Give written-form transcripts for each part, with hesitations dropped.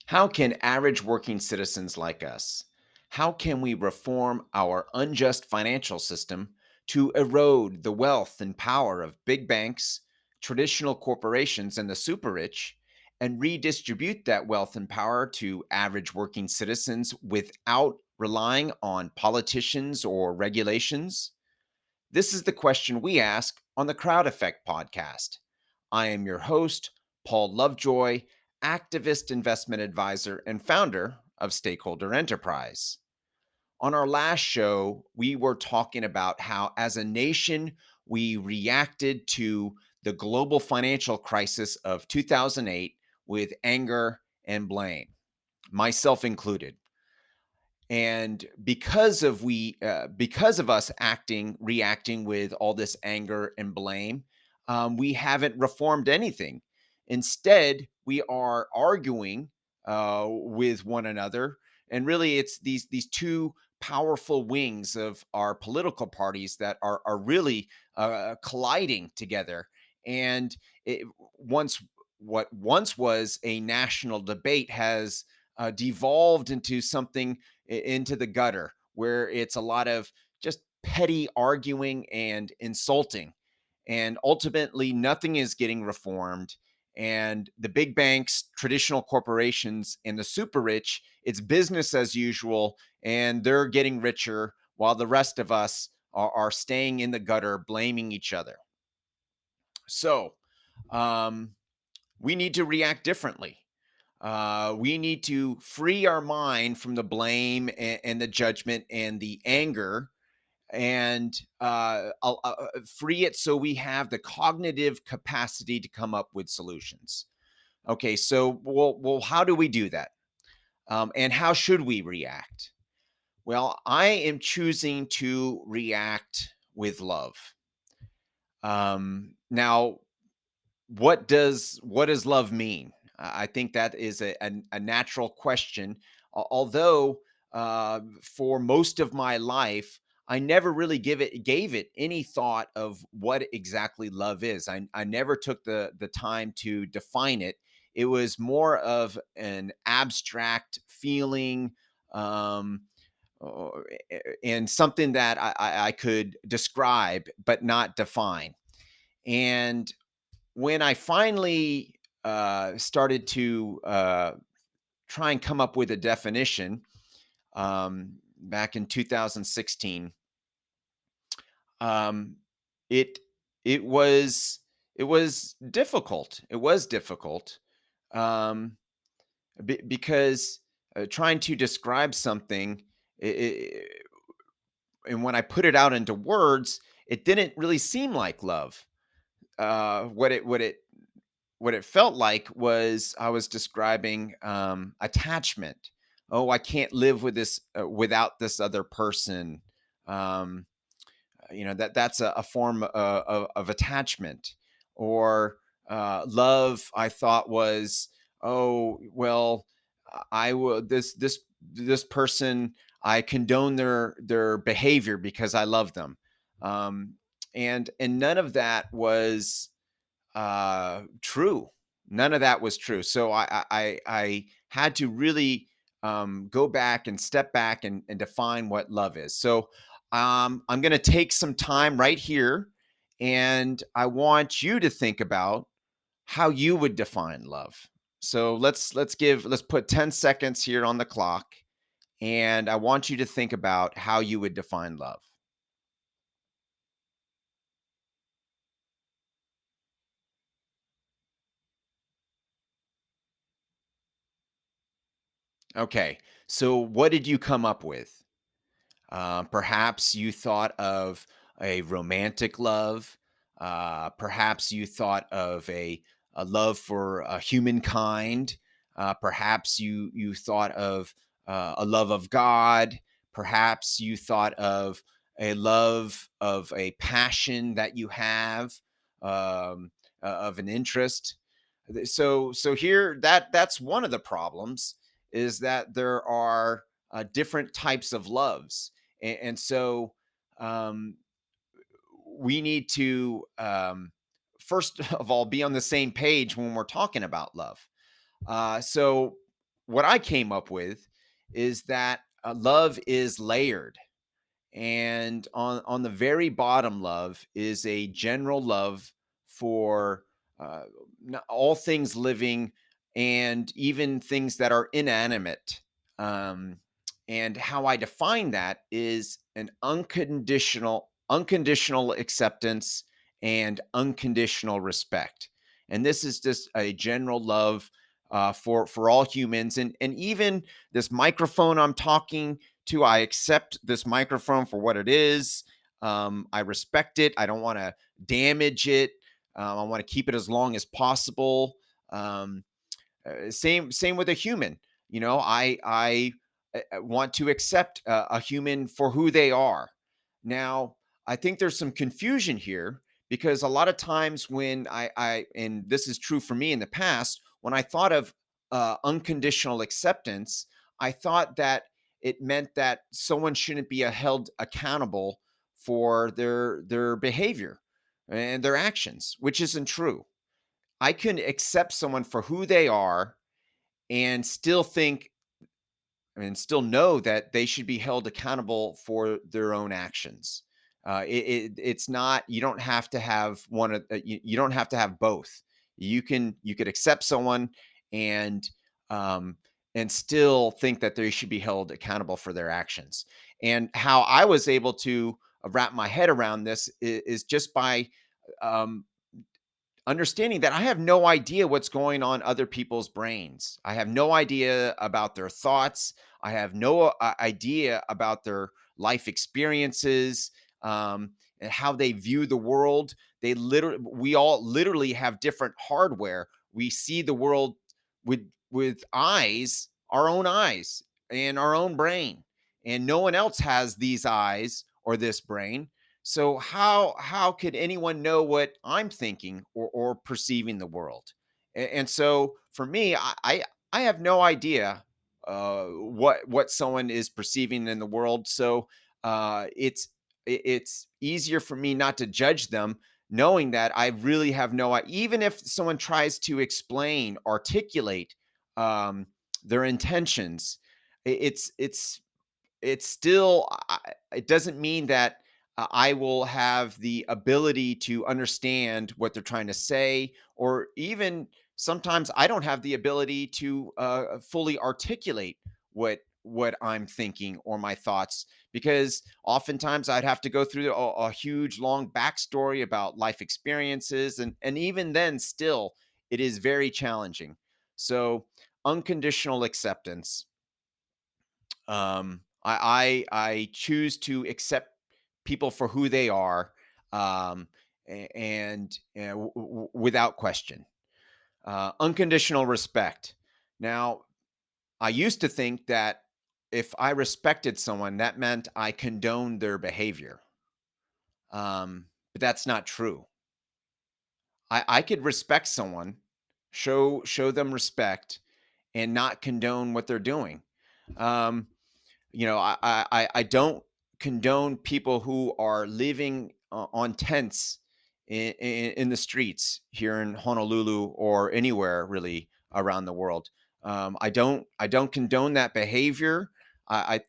How can average working citizens like us, how can we reform our unjust financial system to erode the wealth and power of big banks, traditional corporations, and the super rich, and redistribute that wealth and power to average working citizens without relying on politicians or regulations? This is the question we ask on the Crowd Effect podcast. I am your host, Paul Lovejoy, activist investment advisor and founder of Stakeholder Enterprise. On our last show, we were talking about how, as a nation, we reacted to the global financial crisis of 2008 with anger and blame, myself included. And because of us reacting with all this anger and blame, we haven't reformed anything. Instead, we are arguing with one another, and really, it's these two powerful wings of our political parties that are really colliding together. And it, once what once was a national debate has devolved into something into the gutter where it's a lot of just petty arguing and insulting. And ultimately, nothing is getting reformed. And the big banks, traditional corporations, and the super rich, it's business as usual. And they're getting richer while the rest of us are staying in the gutter, blaming each other. So, um, we need to react differently. We need to free our mind from the blame and the judgment and the anger, and free it so we have the cognitive capacity to come up with solutions. Okay, so how do we do that? And how should we react? Well, I am choosing to react with love. Now, what does love mean? I think that is a natural question. Although for most of my life, I never really gave it any thought of what exactly love is. I never took the time to define it. It was more of an abstract feeling. Um, and something that I could describe but not define. And when I finally started to try and come up with a definition back in 2016, um, it it was it was difficult. It was difficult um, because trying to describe something, and when I put it out into words, it didn't really seem like love. What it felt like was I was describing attachment. Oh, I can't live with this without this other person. Um, that's a form of attachment. Or love. I thought was, oh well, I will this person. I condone their behavior because I love them, um, and none of that was true. None of that was true. So I had to really go back and step back and define what love is. So I'm going to take some time right here, and I want you to think about how you would define love. So let's put 10 seconds here on the clock, and I want you to think about how you would define love. Okay. So what did you come up with? Perhaps you thought of a romantic love. Perhaps you thought of a love for humankind. Perhaps you thought of a love of God. Perhaps you thought of a love of a passion that you have, of an interest. So here that's one of the problems, is that there are different types of loves, and so um, we need to first of all be on the same page when we're talking about love. So what I came up with is that love is layered. And on the very bottom love is a general love for uh, all things living and even things that are inanimate. Um, and how I define that is an unconditional acceptance and unconditional respect. And this is just a general love for all humans, and even this microphone I'm talking to. I accept this microphone for what it is. I respect it. I don't want to damage it. I want to keep it as long as possible. Um, same with a human. I want to accept a human for who they are. Now, I think there's some confusion here because a lot of times when I and this is true for me in the past, when I thought of unconditional acceptance, I thought that it meant that someone shouldn't be held accountable for their behavior and their actions, which isn't true. I can accept someone for who they are and still think and still know that they should be held accountable for their own actions. It's not, you don't have to have you don't have to have both. You could accept someone and um, and still think that they should be held accountable for their actions. And how I was able to wrap my head around this is just by um, understanding that I have no idea what's going on other people's brains. I have no idea about their thoughts. I have no idea about their life experiences, and how they view the world. We all literally have different hardware. We see the world with eyes, our own eyes, and our own brain, and no one else has these eyes or this brain. So how could anyone know what I'm thinking or perceiving the world? And so for me, I have no idea what someone is perceiving in the world. So it's easier for me not to judge them, knowing that I really have even if someone tries to explain, articulate um, their intentions, it's still it doesn't mean that I will have the ability to understand what they're trying to say, or even sometimes I don't have the ability to fully articulate what I'm thinking or my thoughts, because oftentimes I'd have to go through a huge long backstory about life experiences, and even then still it is very challenging. So unconditional acceptance, I choose to accept people for who they are, and without question. Unconditional respect. Now, I used to think that if I respected someone, that meant I condoned their behavior. But that's not true. I could respect someone, show them respect, and not condone what they're doing. Um, I don't condone people who are living on tents in the streets here in Honolulu or anywhere really around the world. I don't condone that behavior. I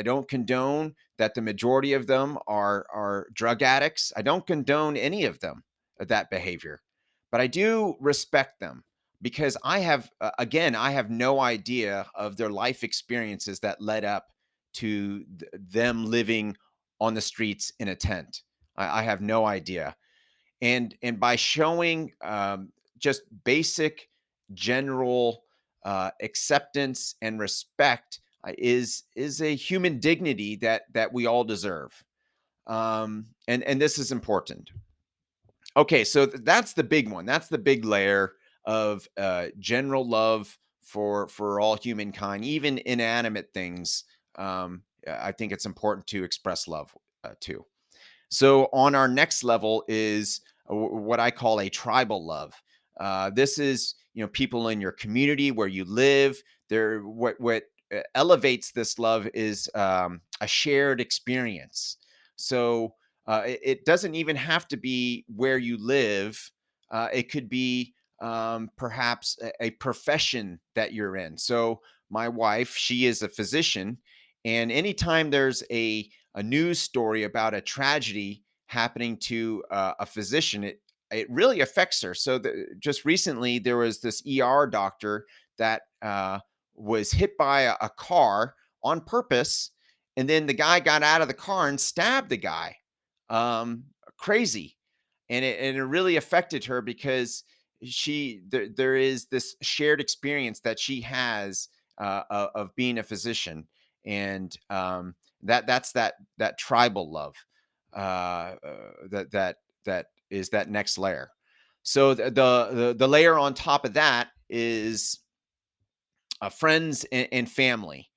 don't condone that the majority of them are drug addicts. I don't condone any of them, that behavior, but I do respect them because I have no idea of their life experiences that led up to them living on the streets in a tent. I have no idea. And by showing just basic general acceptance and respect is a human dignity that we all deserve. And this is important. Okay, so that's the big one. That's the big layer of general love for all humankind, even inanimate things. I think it's important to express love to. So on our next level is what I call a tribal love. This is, people in your community where you live. There, what elevates this love is a shared experience. So it doesn't even have to be where you live. It could be perhaps a profession that you're in. So my wife, she is a physician, and anytime there's a news story about a tragedy happening to a physician, it really affects her. So just recently, there was this ER doctor that was hit by a car on purpose, and then the guy got out of the car and stabbed the guy. Crazy, and it really affected her because there is this shared experience that she has of being a physician, and that's that tribal love, that is that next layer. So the layer on top of that is friends and family,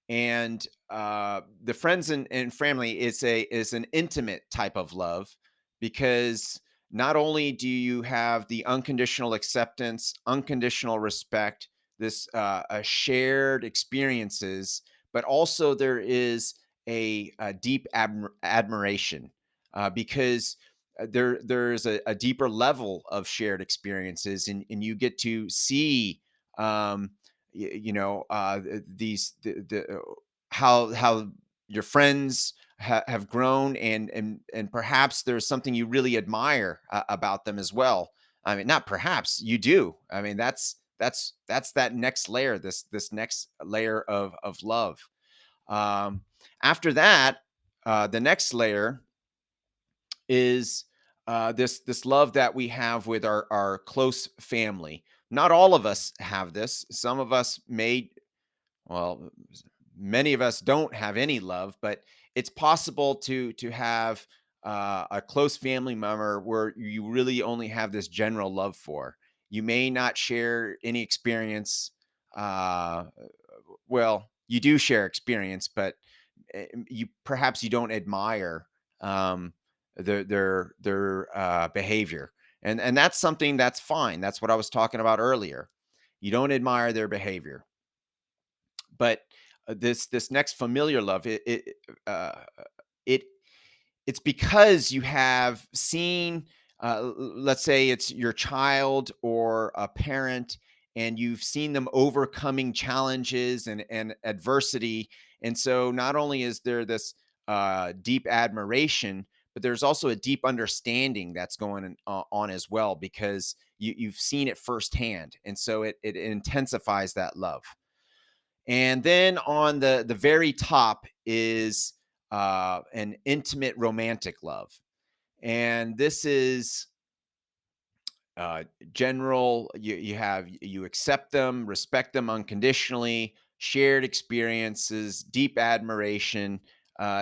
and the friends and family is an intimate type of love, because not only do you have the unconditional acceptance, unconditional respect, this shared experiences, but also there is a deep admiration, because there's a deeper level of shared experiences, and you get to see, um, these how your friends have grown, and perhaps there's something you really admire about them as well. I mean, not perhaps, you do. I mean, that's that next layer, this next layer of love. um After that, the next layer is this love that we have with our close family. Not all of us have this. Some of us may, well, many of us don't have any love, but it's possible to have a close family member where you really only have this general love for. You may not share any experience. Well, you do share experience, but you perhaps you don't admire um, their behavior, and that's something that's fine. That's what I was talking about earlier. You don't admire their behavior, but this next familiar love, uh, it it's because you have seen, let's say it's your child or a parent, and you've seen them overcoming challenges and adversity. And so not only is there this deep admiration, but there's also a deep understanding that's going on as well, because you've seen it firsthand. And so it intensifies that love. And then on the very top is an intimate romantic love, and this is uh, general. You accept them, respect them unconditionally, shared experiences, deep admiration,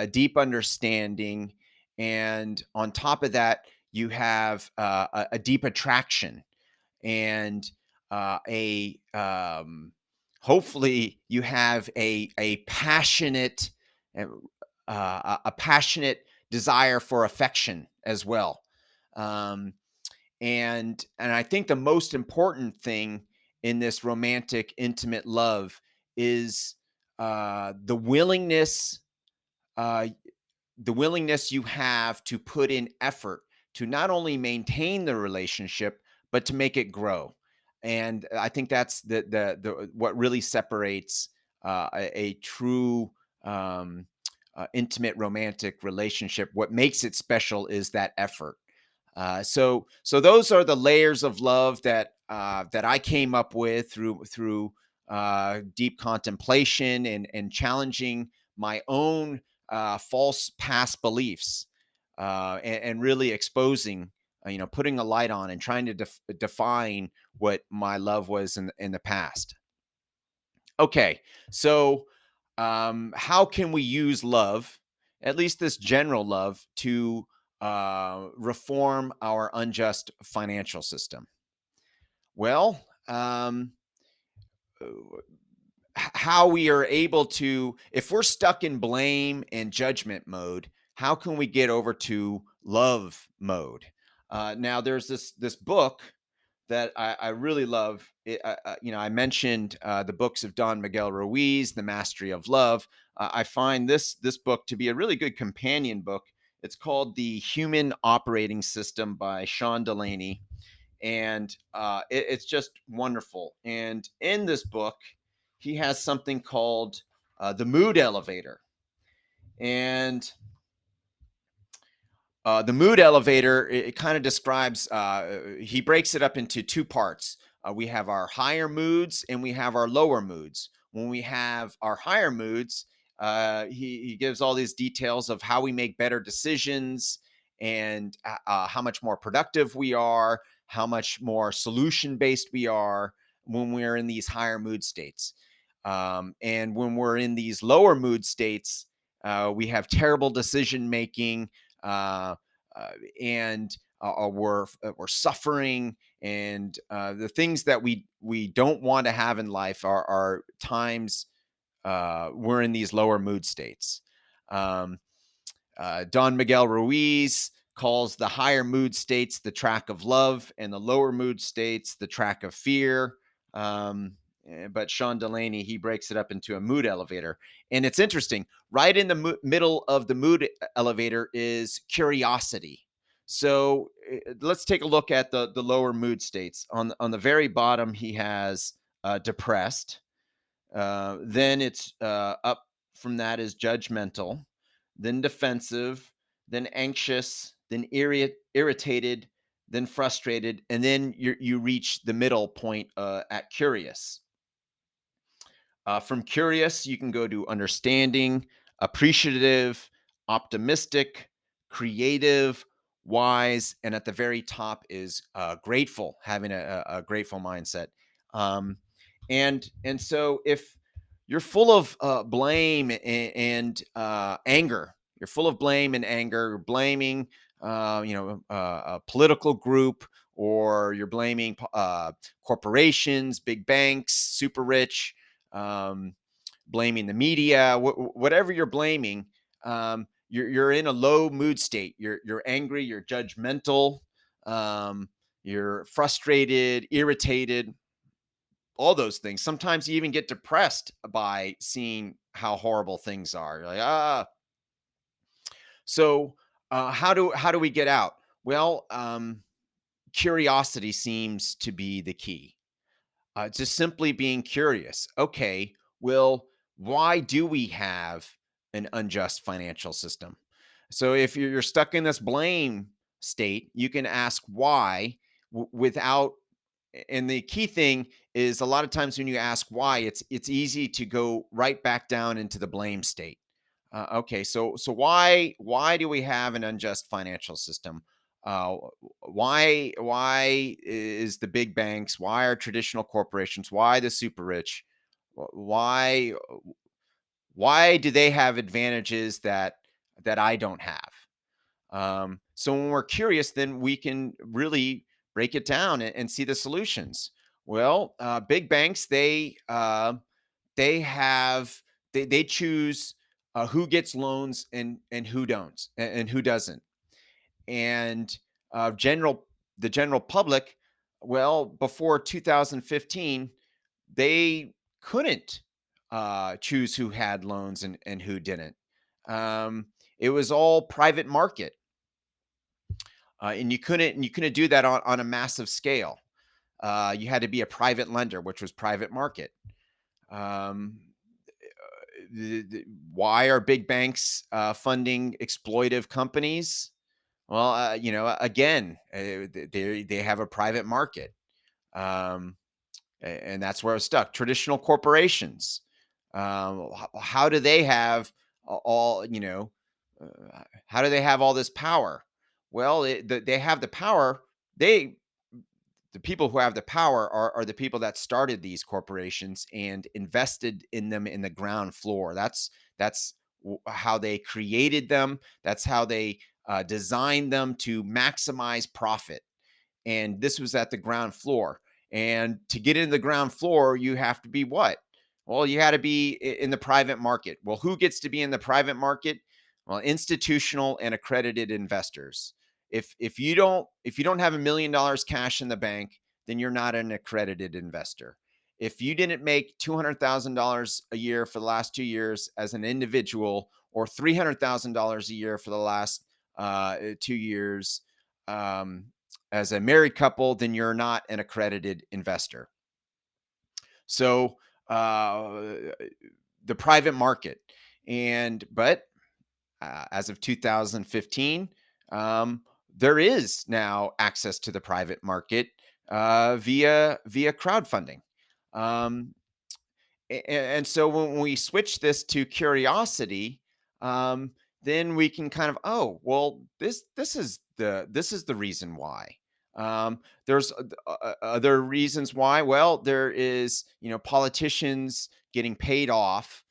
deep understanding, and on top of that, you have a deep attraction, and a hopefully you have a passionate, uh, a passionate desire for affection as well. um, and I think the most important thing in this romantic intimate love is the willingness, uh, you have to put in effort to not only maintain the relationship, but to make it grow. And I think that's the what really separates a true intimate romantic relationship. What makes it special is that effort. So those are the layers of love that I came up with through deep contemplation and challenging my own false past beliefs, and really exposing, putting a light on and trying to define what my love was in the past. Okay, so how can we use love, at least this general love, to reform our unjust financial system? Well, how we are able to, if we're stuck in blame and judgment mode, how can we get over to love mode? Now there's this book that I really love. I mentioned the books of Don Miguel Ruiz, The Mastery of Love. I find this book to be a really good companion book. It's called The Human Operating System by Sean Delaney, And it's just wonderful. And in this book, he has something called the mood elevator. And the mood elevator, it kind of describes, he breaks it up into two parts. We have our higher moods and we have our lower moods. When we have our higher moods, he gives all these details of how we make better decisions and how much more productive we are, how much more solution based we are when we're in these higher mood states. And when we're in these lower mood states, we have terrible decision making. Uh, and we're suffering, and the things that we don't want to have in life are times we're in these lower mood states. Um, Don Miguel Ruiz calls the higher mood states the track of love, and the lower mood states the track of fear. But Sean Delaney, he breaks it up into a mood elevator. And it's interesting, right in the middle of the mood elevator is curiosity. So let's take a look at the lower mood states. On the very bottom, he has depressed. Then it's up from that is judgmental, then defensive, then anxious, then irritated, then frustrated, and then you reach the middle point at curious. From curious, you can go to understanding, appreciative, optimistic, creative, wise, and at the very top is grateful, having a grateful mindset. And so if you're full of blame and anger, you're full of blame and anger, blaming, a political group, or you're blaming corporations, big banks, super rich, um, blaming the media, whatever you're blaming, you're in a low mood state. You're angry, you're judgmental, you're frustrated, irritated, all those things. Sometimes you even get depressed by seeing how horrible things are. You're like, ah. So how do we get out? Well, curiosity seems to be the key. Just simply being curious. Okay, well, why do we have an unjust financial system? So if you're stuck in this blame state, you can ask why without. And the key thing is a lot of times when you ask why, it's easy to go right back down into the blame state. Okay, so why do we have an unjust financial system? Uh, why is the big banks? Why are traditional corporations? Why the super rich? Why do they have advantages that I don't have? So when we're curious, then we can really break it down and see the solutions. Well, big banks they have they choose who gets loans and who don't and who doesn't. And general the general public, well, before 2015, they couldn't choose who had loans and who didn't. It was all private market, and you couldn't do that on a massive scale. You had to be a private lender, which was private market. Um, why are big banks funding exploitive companies? Well, again, they have a private market, um, and that's where I was stuck. Traditional corporations, how do they have all how do they have all this power? Well, they have the power. They the people who have the power are the people that started these corporations and invested in them in the ground floor. That's how they created them. That's how they designed them to maximize profit, and this was at the ground floor. And to get into the ground floor, you have to be what? Well, you had to be in the private market. Well, who gets to be in the private market? Well, institutional and accredited investors. If you don't have $1 million cash in the bank, then you're not an accredited investor. If you didn't make $200,000 a year for the last 2 years as an individual, or $300,000 a year for the last 2 years, um, as a married couple, then you're not an accredited investor. So uh, the private market, but as of 2015, um, there is now access to the private market via crowdfunding. Um, and so when we switch this to curiosity, um, then we can kind of, oh well, this is the reason why. There's other reasons why. Well, there is, politicians getting paid off,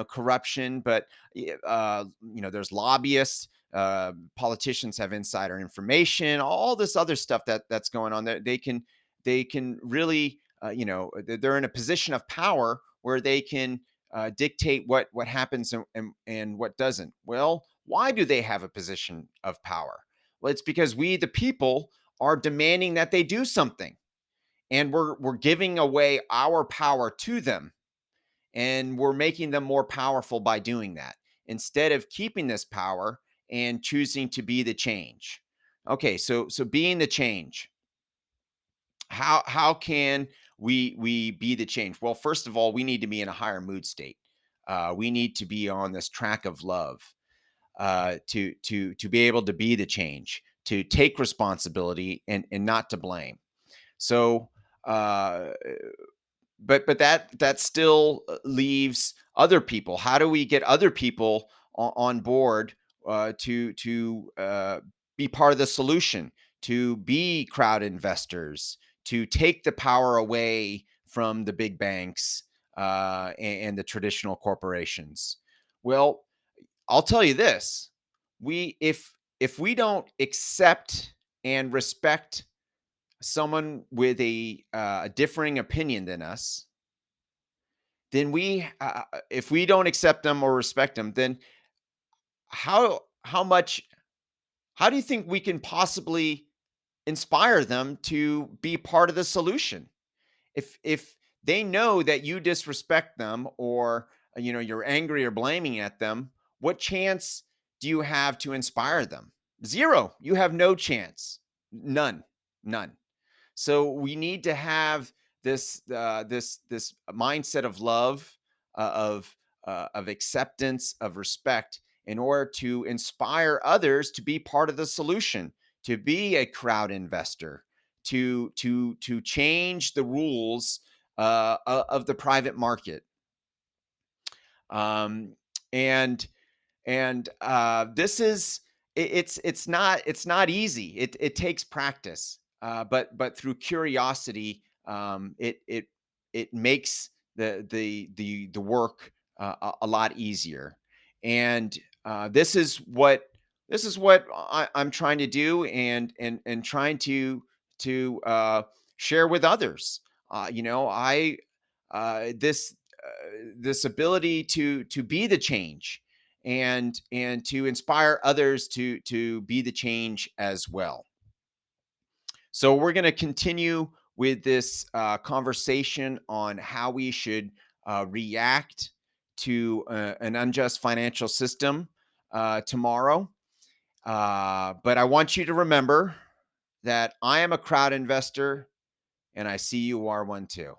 corruption, but there's lobbyists. Politicians have insider information, all this other stuff that's going on there. They can really, they're in a position of power where they can dictate what happens and what doesn't. Well, why do they have a position of power? Well, it's because we, the people, are demanding that they do something, and we're giving away our power to them, and we're making them more powerful by doing that instead of keeping this power and choosing to be the change. Okay, so being the change, how can we be the change? Well, first of all, we need to be in a higher mood state. We need to be on this track of love, to be able to be the change, to take responsibility and not to blame. So uh, but that still leaves other people. How do we get other people on board, to be part of the solution, to be crowd investors, to take the power away from the big banks, and the traditional corporations? Well, I'll tell you this: we if we don't accept and respect someone with a differing opinion than us, then if we don't accept them or respect them, then how much how do you think we can possibly inspire them to be part of the solution? If they know that you disrespect them, or you're angry or blaming at them, what chance do you have to inspire them? Zero. You have no chance. None. None. So we need to have this mindset of love, of acceptance, of respect, in order to inspire others to be part of the solution, to be a crowd investor, to change the rules of the private market. Um, and this is it's not easy. It takes practice, but through curiosity, it makes the work a lot easier. And this is what I'm trying to do, and trying to share with others. I this ability to be the change, and to inspire others to be the change as well. So we're going to continue with this conversation on how we should react to an unjust financial system tomorrow. But I want you to remember that I am a crowd investor, and I see you are one too.